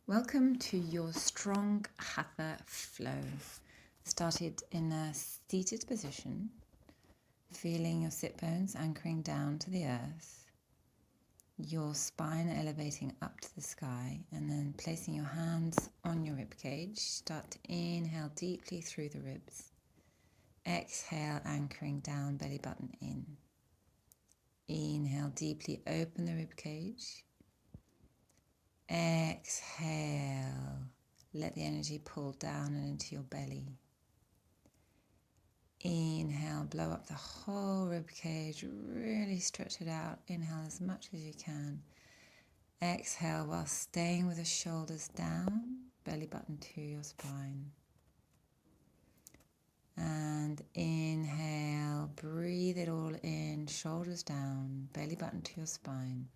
Welcome to your Strong Hatha Flow. Started in a seated position, feeling your sit bones anchoring down to the earth, your spine elevating up to the sky, and then placing your hands on your rib cage. Start to inhale deeply through the ribs. Exhale, anchoring down, belly button in. Inhale deeply, open the rib cage. Exhale, let the energy pull down and into your belly. Inhale, blow up the whole rib cage, really stretch it out. Inhale as much as you can. Exhale while staying with the shoulders down, belly button to your spine. And inhale, breathe it all in, shoulders down, belly button to your spine.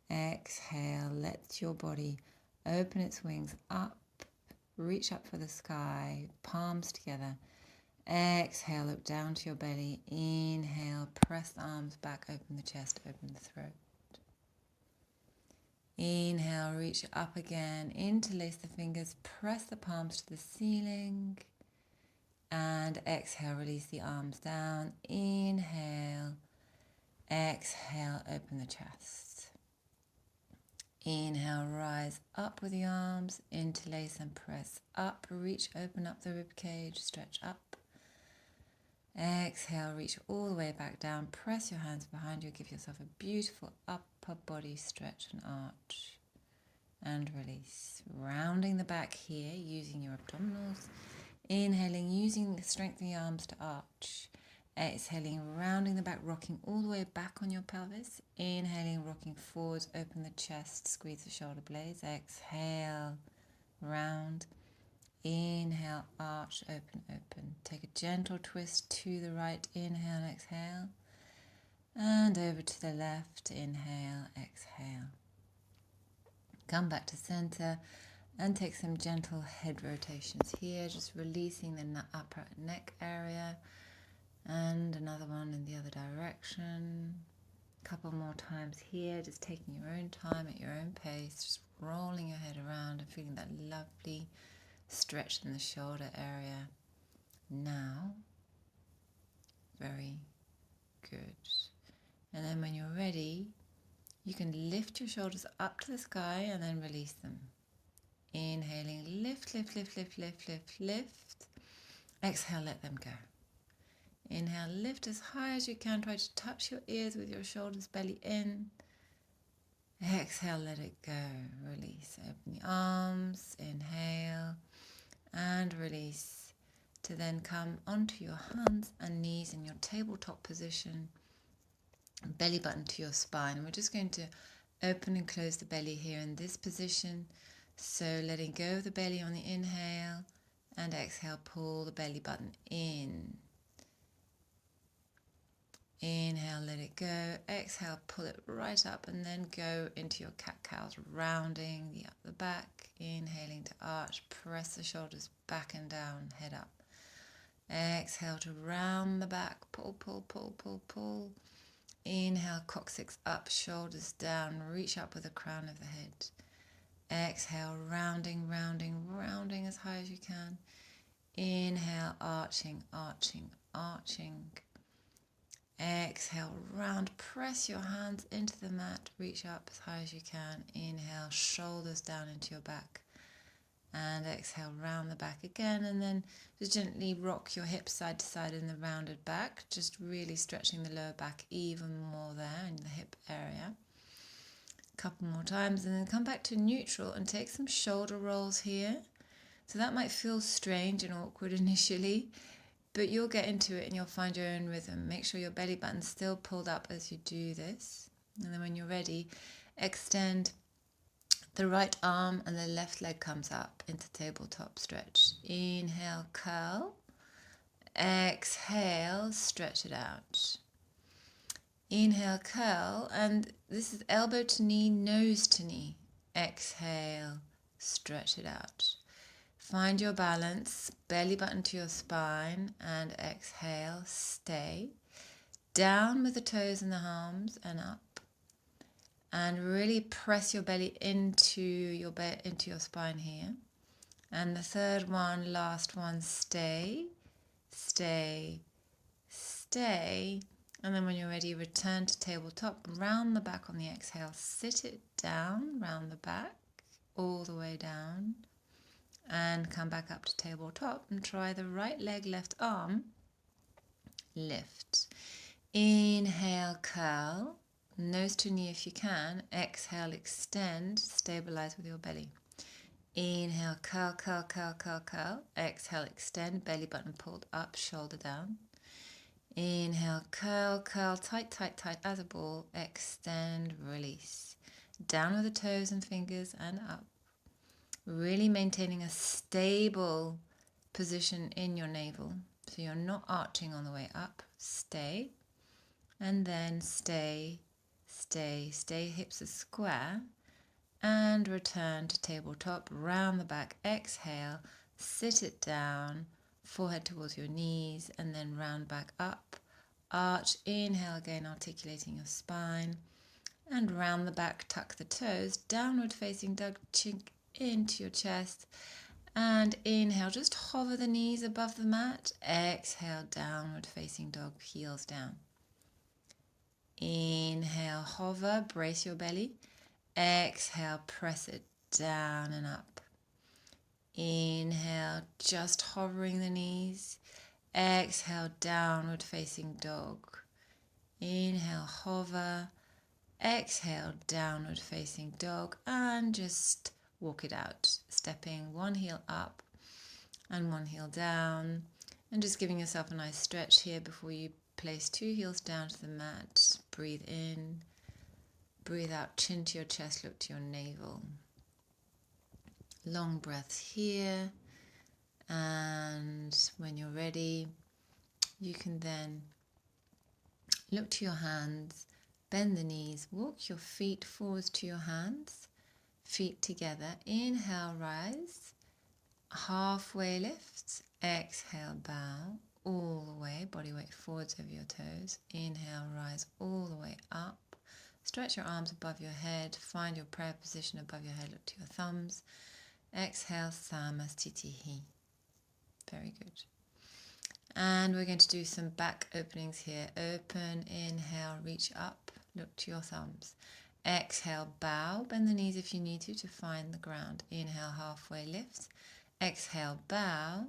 Exhale, let your body open its wings up, reach up for the sky, palms together. Exhale, look down to your belly. Inhale, press the arms back, open the chest, open the throat. Inhale, reach up again, interlace the fingers, press the palms to the ceiling. And exhale, release the arms down. Inhale, exhale, open the chest. Inhale, rise up with the arms, interlace and press up, reach, open up the rib cage, stretch up. Exhale, reach all the way back down, press your hands behind you, give yourself a beautiful upper body stretch and arch. And release. Rounding the back here, using your abdominals. Inhaling, using the strength of the arms to arch. Exhaling, rounding the back, rocking all the way back on your pelvis. Inhaling, rocking forwards, open the chest, squeeze the shoulder blades. Exhale, round. Inhale, arch, open, open. Take a gentle twist to the right. Inhale, exhale. And over to the left. Inhale, exhale. Come back to center and take some gentle head rotations here, just releasing the upper neck area. And another one in the other direction. A couple more times here, just taking your own time at your own pace, just rolling your head around and feeling that lovely stretch in the shoulder area. Now, very good. And then when you're ready, you can lift your shoulders up to the sky and then release them. Inhaling, lift, lift, lift, lift, lift, lift, lift. Exhale, let them go. Inhale, lift as high as you can. Try to touch your ears with your shoulders, belly in. Exhale, let it go. Release. Open the arms. Inhale and release. To then come onto your hands and knees in your tabletop position. Belly button to your spine. And we're just going to open and close the belly here in this position. So letting go of the belly on the inhale and exhale, pull the belly button in. Inhale, let it go. Exhale, pull it right up and then go into your cat-cows, rounding the back. Inhaling to arch, press the shoulders back and down, head up. Exhale to round the back, pull, pull, pull, pull, pull. Inhale, coccyx up, shoulders down, reach up with the crown of the head. Exhale, rounding, rounding, rounding as high as you can. Inhale, arching, arching, arching. Exhale, round, press your hands into the mat, reach up as high as you can. Inhale, shoulders down into your back. And exhale, round the back again, and then just gently rock your hips side to side in the rounded back, just really stretching the lower back even more there in the hip area. A couple more times, and then come back to neutral and take some shoulder rolls here. So that might feel strange and awkward initially, but you'll get into it and you'll find your own rhythm. Make sure your belly button's still pulled up as you do this. And then when you're ready, extend the right arm and the left leg comes up into tabletop stretch. Inhale, curl. Exhale, stretch it out. Inhale, curl, and this is elbow to knee, nose to knee. Exhale, stretch it out. Find your balance, belly button to your spine, and exhale, stay. Down with the toes and the arms and up. And really press your belly into your spine here. And the third one, last one, stay, stay, stay. And then when you're ready, return to tabletop, round the back on the exhale, sit it down, round the back, all the way down, and come back up to tabletop and try the right leg, left arm, lift. Inhale, curl, nose to knee if you can. Exhale, extend, stabilize with your belly. Inhale, curl, curl, curl, curl, curl. Exhale, extend, belly button pulled up, shoulder down. Inhale, curl, curl, tight, tight, tight as a ball. Extend, release. Down with the toes and fingers and up. Really maintaining a stable position in your navel. So you're not arching on the way up. Stay. And then stay, stay, stay. Hips are square. And return to tabletop. Round the back. Exhale. Sit it down. Forehead towards your knees. And then round back up. Arch. Inhale again, articulating your spine. And round the back. Tuck the toes. Downward facing dog. Chin into your chest. And inhale, just hover the knees above the mat. Exhale, downward facing dog, heels down. Inhale, hover, brace your belly. Exhale, press it down and up. Inhale, just hovering the knees. Exhale, downward facing dog. Inhale, hover. Exhale, downward facing dog, and just walk it out, stepping one heel up and one heel down, and just giving yourself a nice stretch here before you place 2 heels down to the mat. Breathe in, breathe out, chin to your chest, look to your navel. Long breaths here, and when you're ready, you can then look to your hands, bend the knees, walk your feet forwards to your hands, feet together. Inhale, rise, halfway lift. Exhale, bow all the way, body weight forwards over your toes. Inhale, rise all the way up. Stretch your arms above your head, find your prayer position above your head, look to your thumbs. Exhale, Samastitihi. Very good. And we're going to do some back openings here. Open, inhale, reach up, look to your thumbs. Exhale, bow, bend the knees if you need to find the ground. Inhale, halfway lift. Exhale, bow.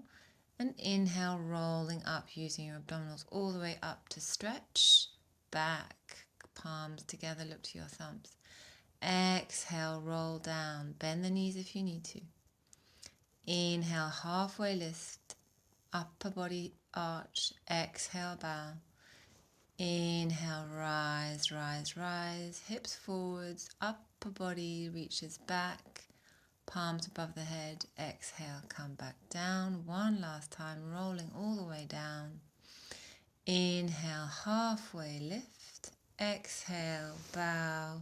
And inhale, rolling up, using your abdominals all the way up to stretch. Back, palms together, look to your thumbs. Exhale, roll down, bend the knees if you need to. Inhale, halfway lift. Upper body arch, exhale, bow. Inhale, rise, rise, rise. Hips forwards, upper body reaches back. Palms above the head. Exhale, come back down. One last time, rolling all the way down. Inhale, halfway lift. Exhale, bow.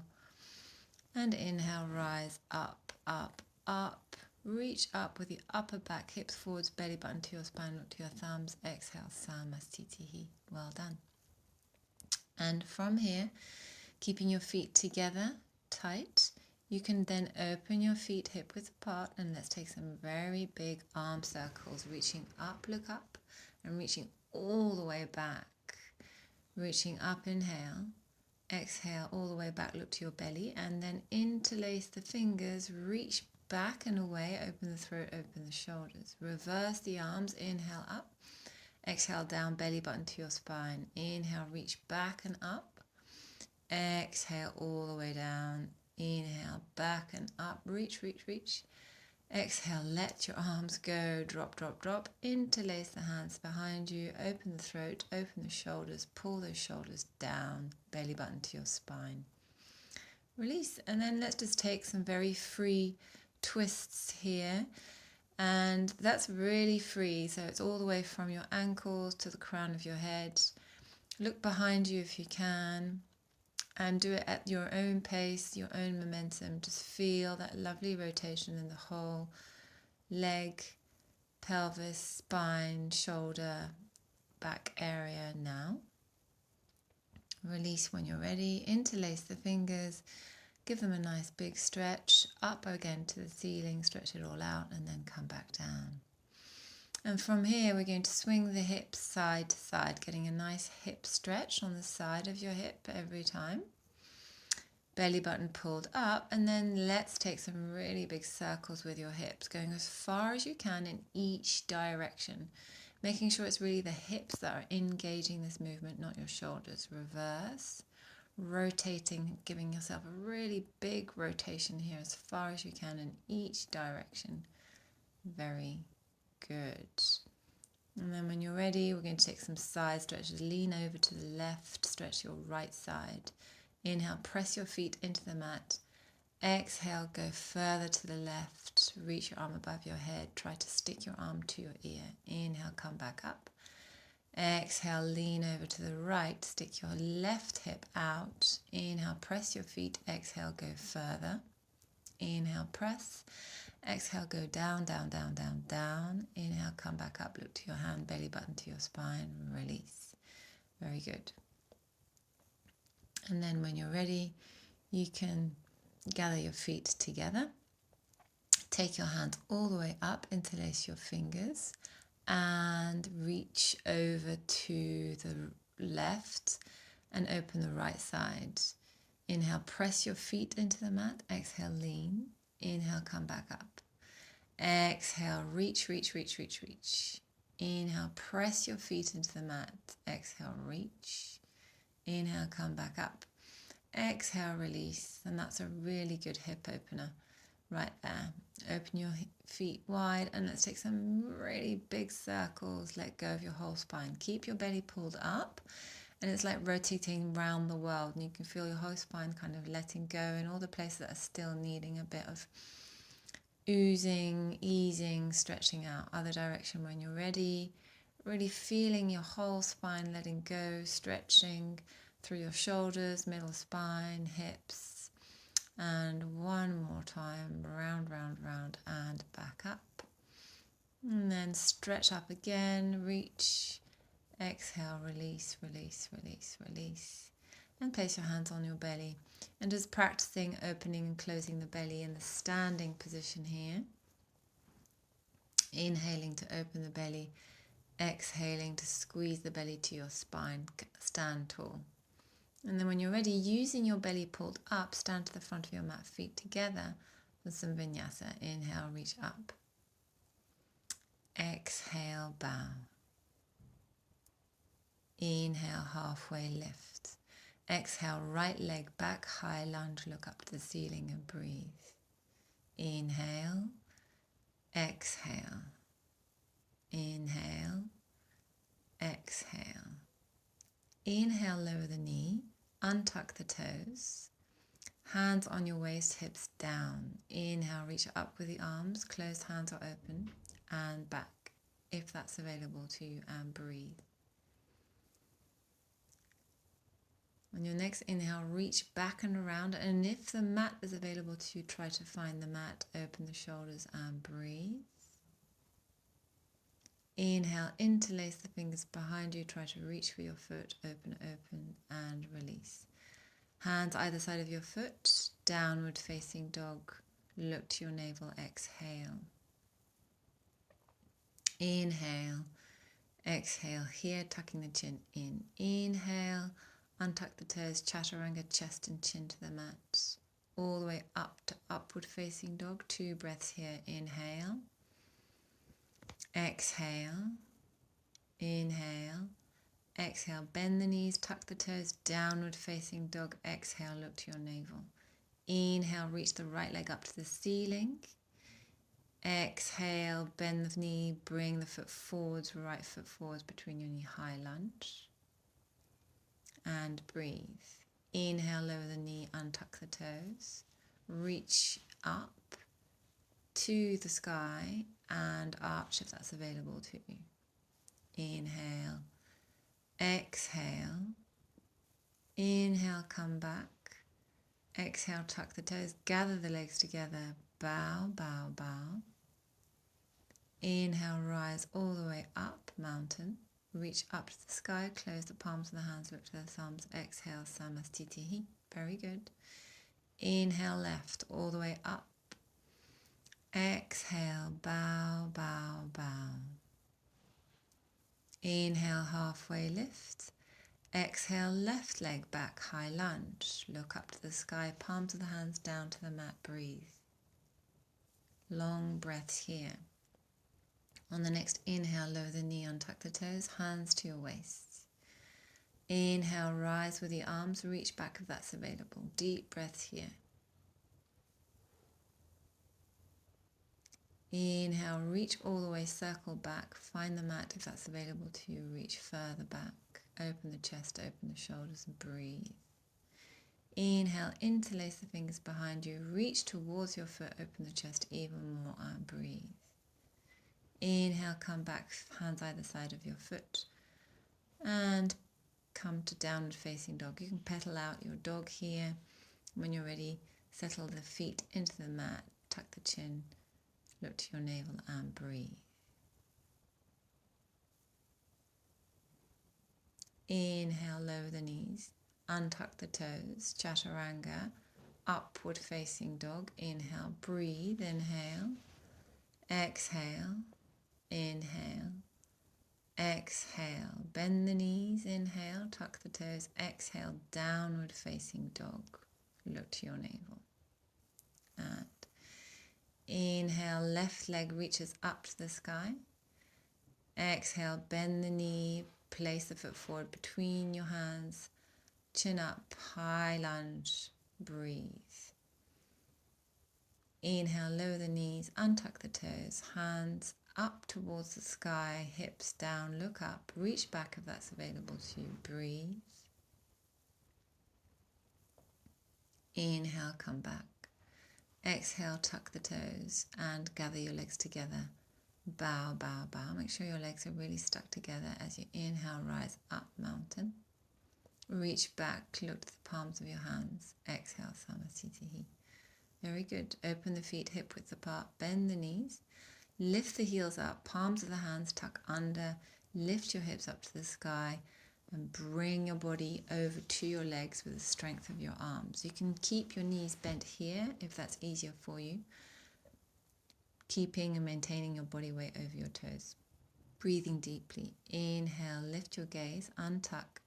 And inhale, rise, up, up, up. Reach up with the upper back, hips forwards, belly button to your spine, look to your thumbs. Exhale, Samastitihi. Well done. And from here, keeping your feet together, tight, you can then open your feet hip width apart, and let's take some very big arm circles, reaching up, look up, and reaching all the way back. Reaching up, inhale. Exhale, all the way back, look to your belly, and then interlace the fingers, reach back and away, open the throat, open the shoulders. Reverse the arms, inhale up. Exhale, down, belly button to your spine. Inhale, reach back and up. Exhale, all the way down. Inhale, back and up. Reach, reach, reach. Exhale, let your arms go. Drop, drop, drop. Interlace the hands behind you. Open the throat, open the shoulders. Pull those shoulders down. Belly button to your spine. Release. And then let's just take some very free twists here. And that's really free, so it's all the way from your ankles to the crown of your head. Look behind you if you can, and do it at your own pace, your own momentum. Just feel that lovely rotation in the whole leg, pelvis, spine, shoulder, back area now. Release when you're ready. Interlace the fingers. Give them a nice big stretch, up again to the ceiling, stretch it all out, and then come back down. And from here, we're going to swing the hips side to side, getting a nice hip stretch on the side of your hip every time. Belly button pulled up, and then let's take some really big circles with your hips, going as far as you can in each direction, making sure it's really the hips that are engaging this movement, not your shoulders. Reverse, rotating, giving yourself a really big rotation here as far as you can in each direction. Very good. And then when you're ready, we're going to take some side stretches. Lean over to the left, stretch your right side. Inhale, press your feet into the mat. Exhale, go further to the left. Reach your arm above your head. Try to stick your arm to your ear. Inhale, come back up. Exhale, lean over to the right. Stick your left hip out. Inhale, press your feet. Exhale, go further. Inhale, press. Exhale, go down, down, down, down, down. Inhale, come back up. Look to your hand, belly button to your spine. Release. Very good. And then when you're ready, you can gather your feet together. Take your hands all the way up, interlace your fingers, and reach over to the left and open the right side. Inhale, press your feet into the mat. Exhale, lean. Inhale, come back up. Exhale, reach, reach, reach, reach, reach. Inhale, press your feet into the mat. Exhale, reach. Inhale, come back up. Exhale, release. And that's a really good hip opener right there. Open your feet wide and let's take some really big circles. Let go of your whole spine. Keep your belly pulled up and it's like rotating around the world, and you can feel your whole spine kind of letting go in all the places that are still needing a bit of oozing, easing, stretching out. Other direction when you're ready. Really feeling your whole spine letting go, stretching through your shoulders, middle spine, hips. And one more time, round, round, round, and back up. And then stretch up again, reach, exhale, release, release, release, release. And place your hands on your belly. And just practicing opening and closing the belly in the standing position here. Inhaling to open the belly, exhaling to squeeze the belly to your spine, stand tall. And then when you're ready, using your belly pulled up, stand to the front of your mat, feet together with some vinyasa. Inhale, reach up. Exhale, bow. Inhale, halfway lift. Exhale, right leg back, high lunge, look up to the ceiling and breathe. Inhale, exhale. Inhale, exhale. Inhale, lower the knee. Untuck the toes, hands on your waist, hips down. Inhale, reach up with the arms, closed hands are open, and back, if that's available to you, and breathe. On your next inhale, reach back and around, and if the mat is available to you, try to find the mat, open the shoulders and breathe. Inhale, interlace the fingers behind you, try to reach for your foot, open, open, and release. Hands either side of your foot, downward facing dog, look to your navel, exhale. Inhale, exhale here, tucking the chin in. Inhale, untuck the toes, chaturanga, chest and chin to the mat. All the way up to upward facing dog, 2 breaths here. Inhale, exhale, inhale, exhale, bend the knees, tuck the toes, downward facing dog, exhale, look to your navel. Inhale, reach the right leg up to the ceiling. Exhale, bend the knee, bring the foot forwards, right foot forwards between your knee, high lunge. And breathe. Inhale, lower the knee, untuck the toes. Reach up to the sky and arch if that's available to you. Inhale. Exhale, inhale, come back, exhale, tuck the toes, gather the legs together, bow, bow, bow. Inhale, rise all the way up, mountain, reach up to the sky, close the palms of the hands, look to the thumbs, exhale, Samastitihi, very good. Inhale left, all the way up. Exhale, bow, bow, bow. Inhale, halfway lift. Exhale, left leg back, high lunge. Look up to the sky, palms of the hands down to the mat, breathe. Long breaths here. On the next inhale, lower the knee, untuck the toes, hands to your waist. Inhale, rise with the arms, reach back if that's available. Deep breaths here. Inhale, reach all the way, circle back, find the mat if that's available to you, reach further back. Open the chest, open the shoulders and breathe. Inhale, interlace the fingers behind you, reach towards your foot, open the chest even more and breathe. Inhale, come back, hands either side of your foot and come to downward facing dog. You can petal out your dog here. When you're ready, settle the feet into the mat, tuck the chin, look to your navel and breathe. Inhale, lower the knees, untuck the toes, chaturanga, upward facing dog. Inhale, breathe, inhale, exhale, inhale, exhale. Bend the knees, inhale, tuck the toes, exhale, downward facing dog. Look to your navel. And inhale, left leg reaches up to the sky. Exhale, bend the knee, place the foot forward between your hands, chin up, high lunge, breathe. Inhale, lower the knees, untuck the toes, hands up towards the sky, hips down, look up, reach back if that's available to you, breathe. Inhale, come back. Exhale, tuck the toes and gather your legs together. Bow, bow, bow. Make sure your legs are really stuck together as you inhale, rise up, mountain. Reach back, look to the palms of your hands. Exhale, Samasthiti. Very good. Open the feet hip width apart, bend the knees. Lift the heels up, palms of the hands tuck under. Lift your hips up to the sky and bring your body over to your legs with the strength of your arms. You can keep your knees bent here if that's easier for you. Keeping and maintaining your body weight over your toes. Breathing deeply. Inhale, lift your gaze, untuck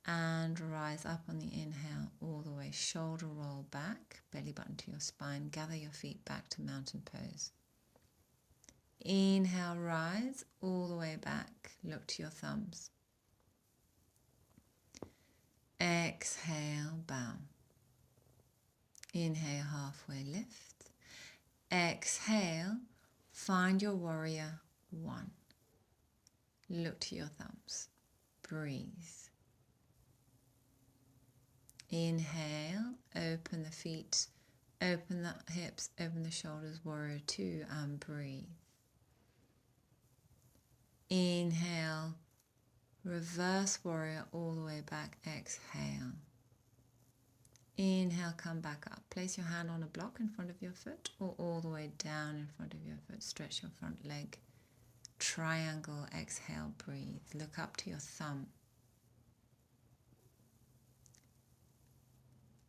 and rise up on the inhale all the way. Shoulder roll back, belly button to your spine. Gather your feet back to mountain pose. Inhale, rise all the way back. Look to your thumbs. Exhale, bow. Inhale, halfway lift. Exhale, find your warrior one. Look to your thumbs. Breathe. Inhale, open the feet, open the hips, open the shoulders, warrior two, and breathe. Inhale, reverse warrior all the way back, exhale. Inhale, come back up. Place your hand on a block in front of your foot or all the way down in front of your foot. Stretch your front leg. Triangle, exhale, breathe. Look up to your thumb.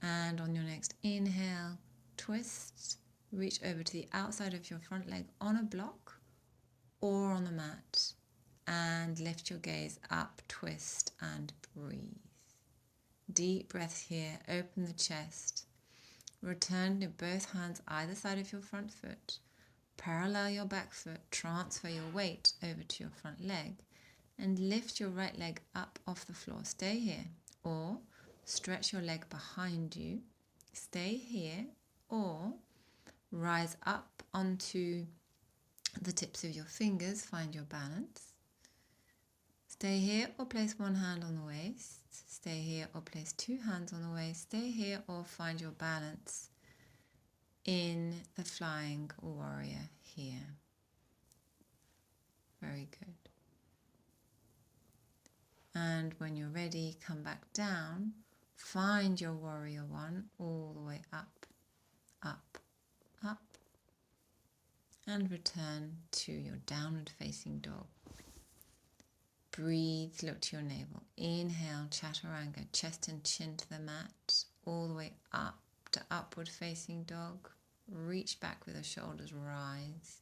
And on your next inhale, twist, reach over to the outside of your front leg on a block or on the mat and lift your gaze up, twist and breathe. Deep breaths here, open the chest. Return to both hands either side of your front foot. Parallel your back foot, transfer your weight over to your front leg and lift your right leg up off the floor. Stay here or stretch your leg behind you. Stay here or rise up onto the tips of your fingers. Find your balance. Stay here or place one hand on the waist. Stay here or place two hands on the waist. Stay here or find your balance in the flying warrior here. Very good. And when you're ready, come back down. Find your warrior one all the way up, up, up. And return to your downward facing dog. Breathe, look to your navel. Inhale, chaturanga, chest and chin to the mat, all the way up to upward facing dog. Reach back with the shoulders, rise.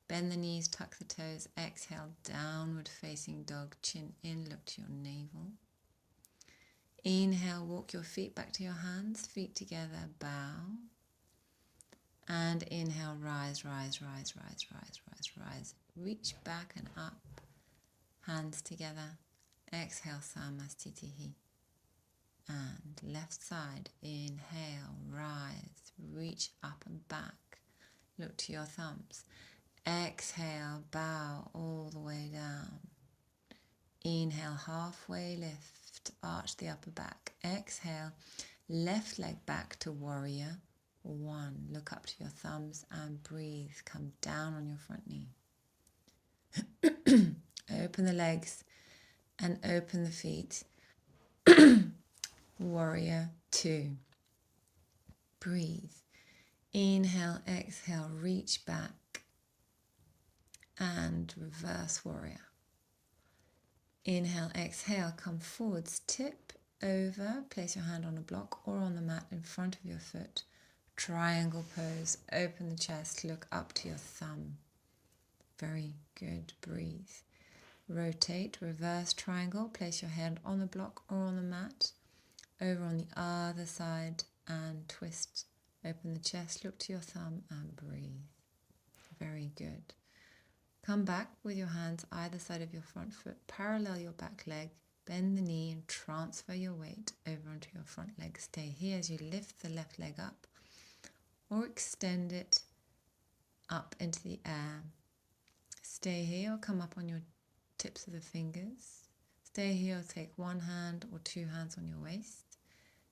Bend the knees, tuck the toes. Exhale, downward facing dog. Chin in, look to your navel. Inhale, walk your feet back to your hands. Feet together, bow. And inhale, rise, rise, rise, rise, rise, rise, rise. Reach back and up. Hands together. Exhale, Samasthitihi. And left side, inhale, rise. Reach up and back. Look to your thumbs. Exhale, bow all the way down. Inhale, halfway lift, arch the upper back. Exhale, left leg back to warrior one. Look up to your thumbs and breathe. Come down on your front knee. Open the legs and open the feet. Warrior two. Breathe. Inhale, exhale, reach back and reverse warrior. Inhale, exhale, come forwards, tip over, place your hand on a block or on the mat in front of your foot. Triangle pose, open the chest, look up to your thumb. Very good, breathe. Rotate, reverse triangle, place your hand on the block or on the mat. Over on the other side and twist. Open the chest, look to your thumb and breathe. Very good. Come back with your hands either side of your front foot, parallel your back leg, bend the knee and transfer your weight over onto your front leg. Stay here as you lift the left leg up or extend it up into the air. Stay here or come up on your tips of the fingers. Stay here or take one hand or two hands on your waist.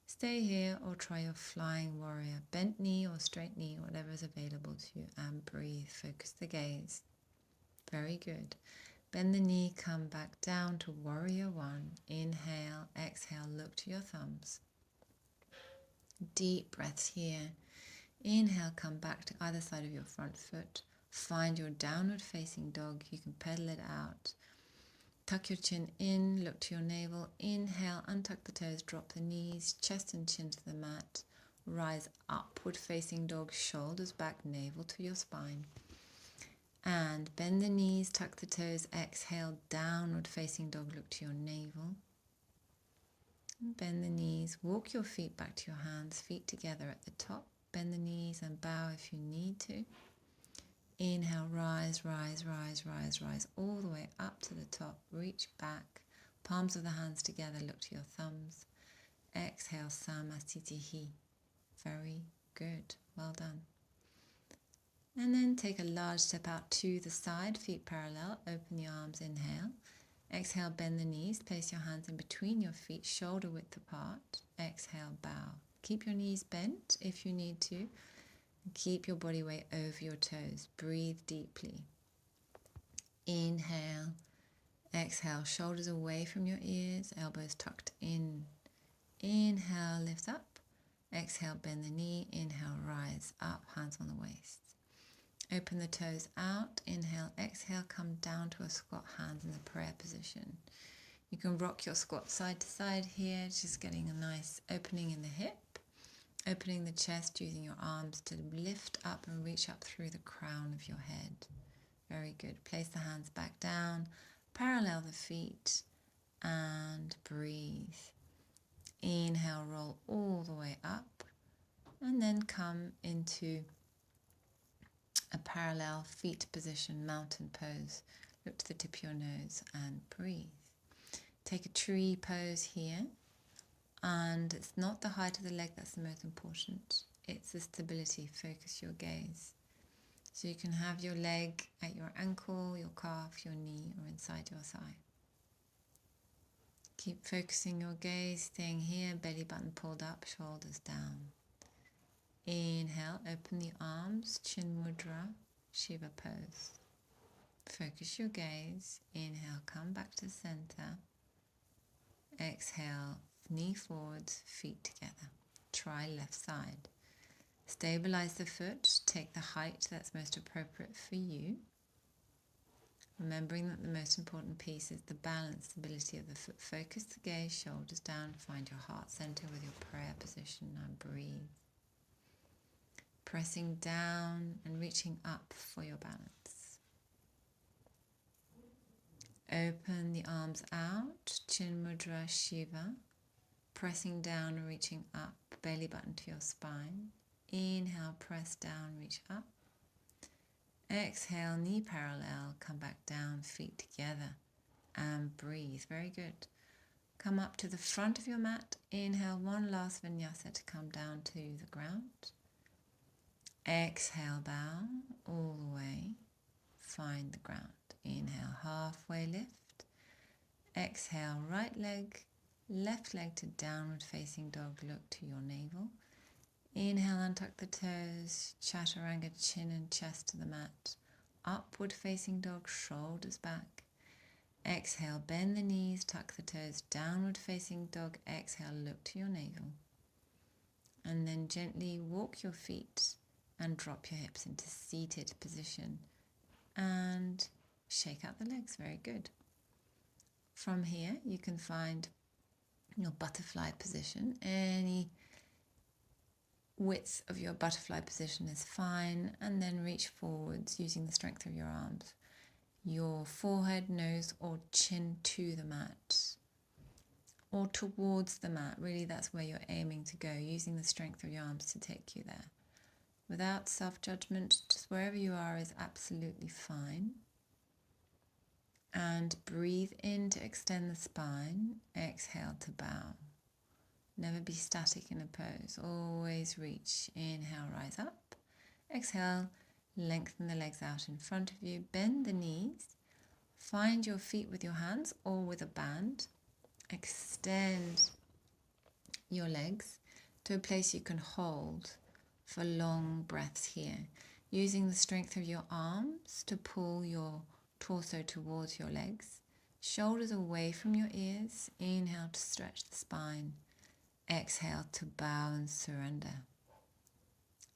Stay here or try your flying warrior, bent knee or straight knee, whatever is available to you, and breathe. Focus the gaze. Very good. Bend the knee, come back down to warrior one. Inhale, exhale, look to your thumbs. Deep breaths here. Inhale, come back to either side of your front foot. Find your downward facing dog. You can pedal it out. Tuck your chin in, look to your navel. Inhale, untuck the toes, drop the knees, chest and chin to the mat. Rise upward facing dog, shoulders back, navel to your spine. And bend the knees, tuck the toes, exhale, downward facing dog, look to your navel. And bend the knees, walk your feet back to your hands, feet together at the top. Bend the knees and bow if you need to. Inhale, rise, rise, rise, rise, rise, all the way up to the top. Reach back, palms of the hands together, look to your thumbs. Exhale, Samasthitihi. Very good, well done. And then take a large step out to the side, feet parallel, open the arms, inhale. Exhale, bend the knees, place your hands in between your feet, shoulder width apart. Exhale, bow. Keep your knees bent if you need to. And keep your body weight over your toes. Breathe deeply. Inhale, exhale, shoulders away from your ears, elbows tucked in. Inhale, lift up. Exhale, bend the knee. Inhale, rise up, hands on the waist. Open the toes out, inhale, exhale, come down to a squat, hands in the prayer position. You can rock your squat side to side here, just getting a nice opening in the hip, opening the chest, using your arms to lift up and reach up through the crown of your head. Very good. Place the hands back down, parallel the feet, and breathe. Inhale, roll all the way up, and then come into a parallel feet position, mountain pose. Look to the tip of your nose and breathe. Take a tree pose here, and it's not the height of the leg that's the most important, it's the stability. Focus your gaze. So you can have your leg at your ankle, your calf, your knee, or inside your thigh. Keep focusing your gaze, staying here, belly button pulled up, shoulders down. Inhale, open the arms, chin mudra, Shiva pose. Focus your gaze. Inhale, come back to center. Exhale, knee forwards, feet together. Try left side. Stabilize the foot. Take the height that's most appropriate for you. Remembering that the most important piece is the balance, stability of the foot. Focus the gaze, shoulders down. Find your heart center with your prayer position and breathe. pressing down and reaching up for your balance. Open the arms out, Chin Mudra Shiva, pressing down and reaching up, belly button to your spine. Inhale, press down, reach up. Exhale, knee parallel, come back down, feet together, and breathe. Very good. Come up to the front of your mat. Inhale, one last vinyasa to come down to the ground. Exhale, bow all the way. Find the ground. Inhale, halfway lift. Exhale, right leg, left leg to downward facing dog. Look to your navel. Inhale, untuck the toes, chaturanga, chin and chest to the mat. Upward facing dog, shoulders back. Exhale, bend the knees, tuck the toes, downward facing dog. Exhale, look to your navel. And then gently walk your feet and drop your hips into seated position. And shake out the legs. Very good. From here, you can find your butterfly position. Any width of your butterfly position is fine, and then reach forwards using the strength of your arms. Your forehead, nose or chin to the mat or towards the mat. Really, that's where you're aiming to go, using the strength of your arms to take you there. Without self-judgment, just wherever you are is absolutely fine. And breathe in to extend the spine. Exhale to bow. Never be static in a pose. Always reach. Inhale, rise up. Exhale, lengthen the legs out in front of you. Bend the knees. Find your feet with your hands or with a band. Extend your legs to a place you can hold for long breaths here. Using the strength of your arms to pull your torso towards your legs. Shoulders away from your ears. Inhale to stretch the spine. Exhale to bow and surrender.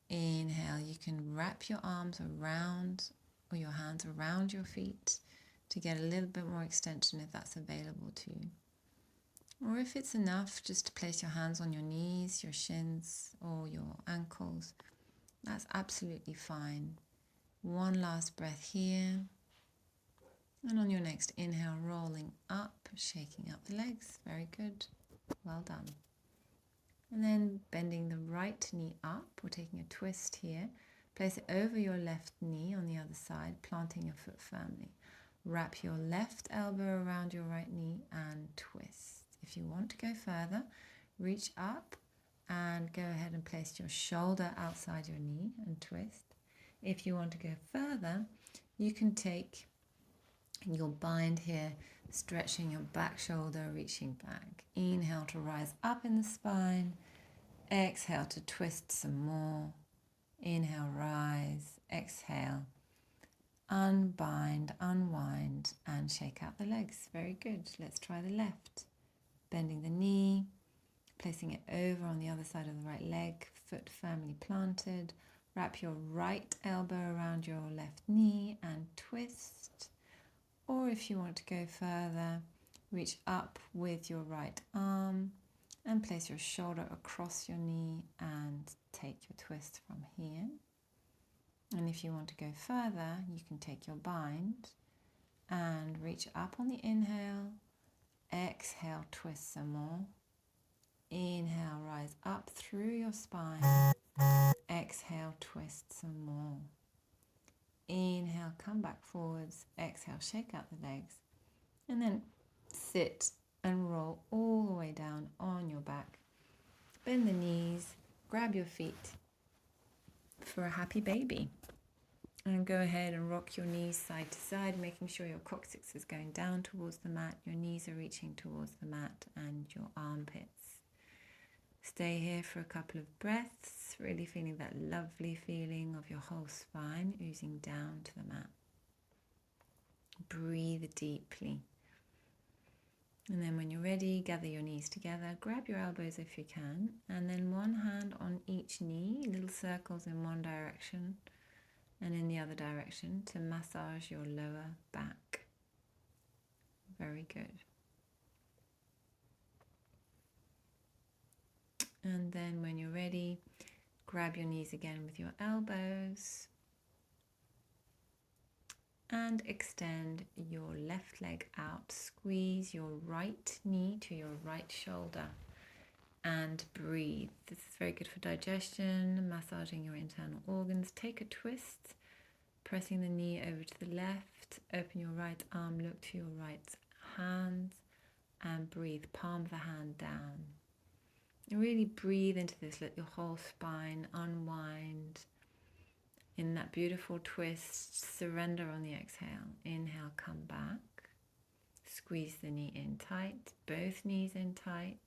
Inhale, you can wrap your arms around or your hands around your feet to get a little bit more extension if that's available to you. Or if it's enough, just to place your hands on your knees, your shins or your ankles. That's absolutely fine. One last breath here. And on your next inhale, rolling up, shaking up the legs. Very good. Well done. And then bending the right knee up. We're taking a twist here. Place it over your left knee on the other side, planting your foot firmly. Wrap your left elbow around your right knee and twist. If you want to go further, reach up and go ahead and place your shoulder outside your knee and twist. If you want to go further, you can take your bind here, stretching your back shoulder, reaching back. Inhale to rise up in the spine. Exhale to twist some more. Inhale, rise. Exhale. Unbind, unwind, and shake out the legs. Very good. Let's try the left. Bending the knee, placing it over on the other side of the right leg, foot firmly planted. Wrap your right elbow around your left knee and twist. Or if you want to go further, reach up with your right arm and place your shoulder across your knee and take your twist from here. And if you want to go further, you can take your bind and reach up on the inhale. Exhale, twist some more. Inhale, rise up through your spine. Exhale, twist some more. Inhale, come back forwards. Exhale, shake out the legs. And then sit and roll all the way down on your back. Bend the knees, grab your feet for a happy baby. And go ahead and rock your knees side to side, making sure your coccyx is going down towards the mat, your knees are reaching towards the mat, and your armpits. Stay here for a couple of breaths, really feeling that lovely feeling of your whole spine oozing down to the mat. Breathe deeply. And then when you're ready, gather your knees together, grab your elbows if you can, and then one hand on each knee, little circles in one direction and in the other direction to massage your lower back. Very good. And then when you're ready, Grab your knees again with your elbows. And extend your left leg out. Squeeze your right knee to your right shoulder. And breathe. This is very good for digestion, massaging your internal organs. Take a twist, pressing the knee over to the left. Open your right arm, look to your right hand, and breathe. Palm of the hand down. And really breathe into this. Let your whole spine unwind in that beautiful twist. Surrender on the exhale. Inhale, come back. Squeeze the knee in tight, both knees in tight.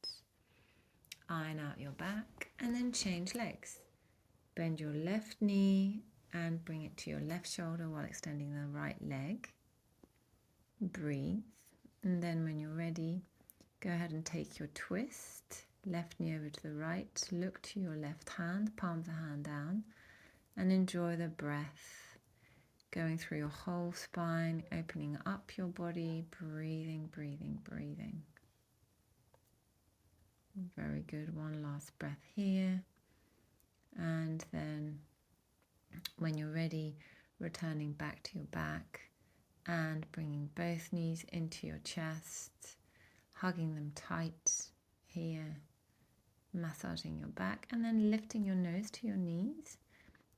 Iron out your back, and then change legs. Bend your left knee and bring it to your left shoulder while extending the right leg. Breathe. And then when you're ready, go ahead and take your twist. Left knee over to the right. Look to your left hand, palm of the hand down, and enjoy the breath going through your whole spine, opening up your body, breathing, breathing, breathing. Very good. One last breath here. And then when you're ready, returning back to your back and bringing both knees into your chest, hugging them tight here, massaging your back, and then lifting your nose to your knees,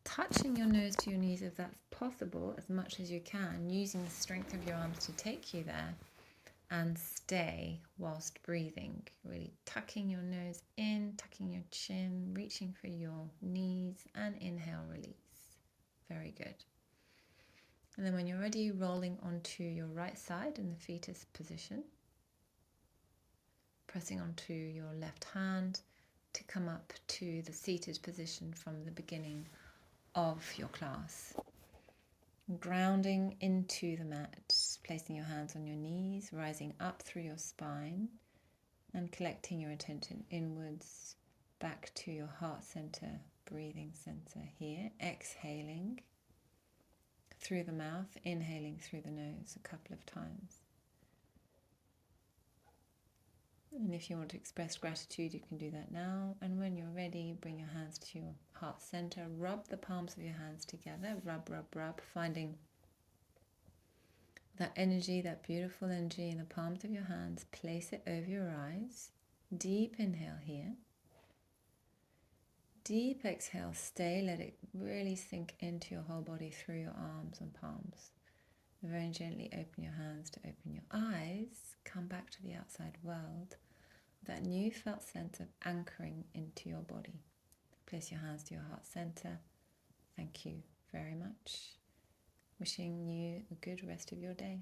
touching your nose to your knees if that's possible, as much as you can, using the strength of your arms to take you there. And stay whilst breathing, really tucking your nose in, tucking your chin, reaching for your knees, and inhale, release. Very good. And then when you're ready, rolling onto your right side in the fetus position, pressing onto your left hand to come up to the seated position from the beginning of your class. Grounding into the mat, placing your hands on your knees, rising up through your spine, and collecting your attention inwards back to your heart center, breathing center here. Exhaling through the mouth, inhaling through the nose a couple of times. And if you want to express gratitude, you can do that now. And when you're ready, bring your hands to your heart center. Rub the palms of your hands together. Rub, rub, rub. Finding that energy, that beautiful energy in the palms of your hands. Place it over your eyes. Deep inhale here. Deep exhale. Stay. Let it really sink into your whole body through your arms and palms. Very gently open your hands to open your eyes. Come back to the outside world. That new felt sense of anchoring into your body. Place your hands to your heart center. Thank you very much. Wishing you a good rest of your day.